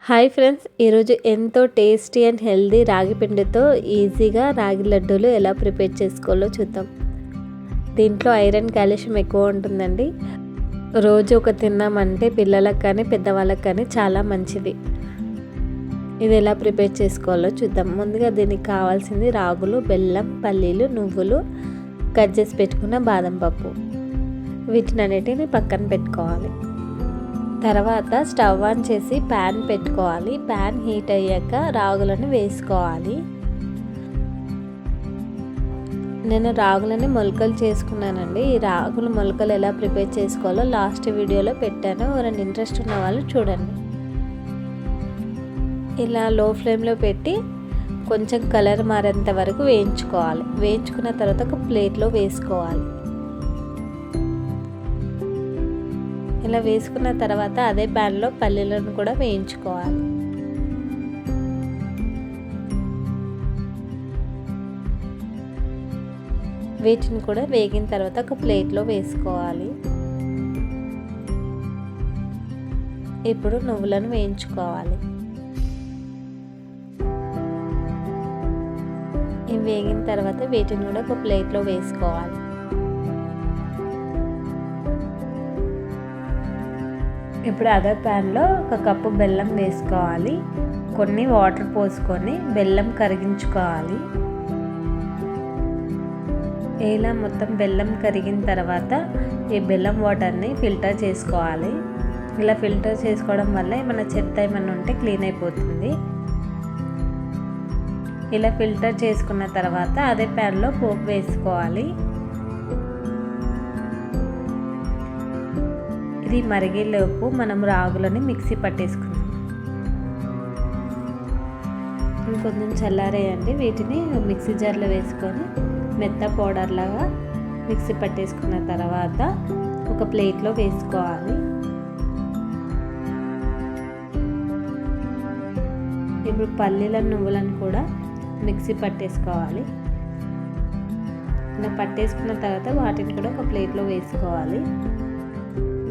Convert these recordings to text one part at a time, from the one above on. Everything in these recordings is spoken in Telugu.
హాయ్ ఫ్రెండ్స్, ఈరోజు ఎంతో టేస్టీ అండ్ హెల్దీ రాగి పిండితో ఈజీగా రాగి లడ్డూలు ఎలా ప్రిపేర్ చేసుకోవాలో చూద్దాం. దీంట్లో ఐరన్ కాల్షియం ఎక్కువ ఉంటుందండి. రోజు ఒక తిన్నామంటే పిల్లలకు కానీ పెద్దవాళ్ళకి కానీ చాలా మంచిది. ఇది ఎలా ప్రిపేర్ చేసుకోవాలో చూద్దాం. ముందుగా దీనికి కావాల్సింది రాగులు, బెల్లం, పల్లీలు, నువ్వులు, కట్ చేసి పెట్టుకున్న బాదం పప్పు. వీటినన్నిటిని పక్కన పెట్టుకోవాలి. తర్వాత స్టవ్ ఆన్ చేసి ప్యాన్ పెట్టుకోవాలి. ప్యాన్ హీట్ అయ్యాక రాగులను వేసుకోవాలి. నేను రాగులని మొలకలు చేసుకున్నానండి. ఈ రాగులు మొలకలు ఎలా ప్రిపేర్ చేసుకోవాలో లాస్ట్ వీడియోలో పెట్టాను. ఎవరైనా ఇంట్రెస్ట్ ఉన్న వాళ్ళు చూడండి. ఇలా లో ఫ్లేమ్లో పెట్టి కొంచెం కలర్ మారేంత వరకు వేయించుకోవాలి. వేయించుకున్న తర్వాత ఒక ప్లేట్లో వేసుకోవాలి. ఇలా వేసుకున్న తర్వాత అదే ప్యాన్లో పల్లీలను కూడా వేయించుకోవాలి. వీటిని కూడా వేగిన తర్వాత ఒక ప్లేట్లో వేసుకోవాలి. ఇప్పుడు నువ్వులను వేయించుకోవాలి. ఇవి వేగిన తర్వాత వీటిని కూడా ఒక ప్లేట్లో వేసుకోవాలి. ఇప్పుడు అదే ప్యాన్లో ఒక కప్పు బెల్లం వేసుకోవాలి. కొన్ని వాటర్ పోసుకొని బెల్లం కరిగించుకోవాలి. ఇలా మొత్తం బెల్లం కరిగిన తర్వాత ఈ బెల్లం వాటర్ని ఫిల్టర్ చేసుకోవాలి. ఇలా ఫిల్టర్ చేసుకోవడం వల్ల ఏమైనా చెత్త ఏమైనా ఉంటే క్లీన్ అయిపోతుంది. ఇలా ఫిల్టర్ చేసుకున్న తర్వాత అదే ప్యాన్లో పోపు వేసుకోవాలి. ఇది మరిగేలోపు మనం రాగులని మిక్సీ పట్టేసుకుందాం. ఇంకొంచెం చల్లారేయండి. వీటిని మిక్సీ జార్లో వేసుకొని మెత్త పౌడర్ లాగా మిక్సీ పట్టేసుకున్న తర్వాత ఒక ప్లేట్లో వేసుకోవాలి. ఇప్పుడు పల్లీలను నువ్వులను కూడా మిక్సీ పట్టేసుకోవాలి. ఇలా పట్టేసుకున్న తర్వాత వాటిని కూడా ఒక ప్లేట్లో వేసుకోవాలి.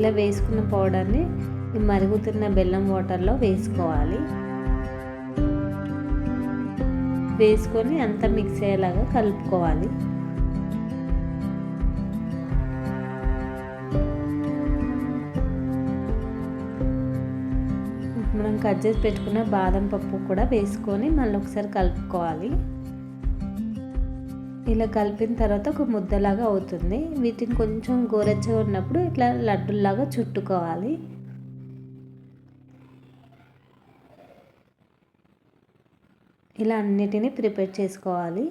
ఇలా వేసుకున్న పౌడర్ని మరుగుతున్న బెల్లం వాటర్లో వేసుకోవాలి. వేసుకొని అంతా మిక్స్ అయ్యేలాగా కలుపుకోవాలి. మనం కట్ చేసి పెట్టుకున్న బాదం పప్పు కూడా వేసుకొని మళ్ళీ ఒకసారి కలుపుకోవాలి. ఇలా కలిపిన తర్వాత ఒక ముద్దలాగా అవుతుంది. వీటిని కొంచెం గోరెచ్చగా ఉన్నప్పుడు ఇట్లా లడ్డుల్లాగా చుట్టుకోవాలి. ఇలా అన్నిటినీ ప్రిపేర్ చేసుకోవాలి.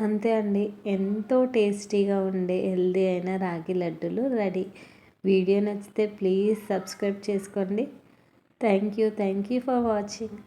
అంతే అండి, ఎంతో టేస్టీగా ఉండే హెల్దీ అయిన రాగి లడ్డూలు రెడీ. వీడియో నచ్చితే ప్లీజ్ సబ్స్క్రైబ్ చేసుకోండి. Thank you for watching.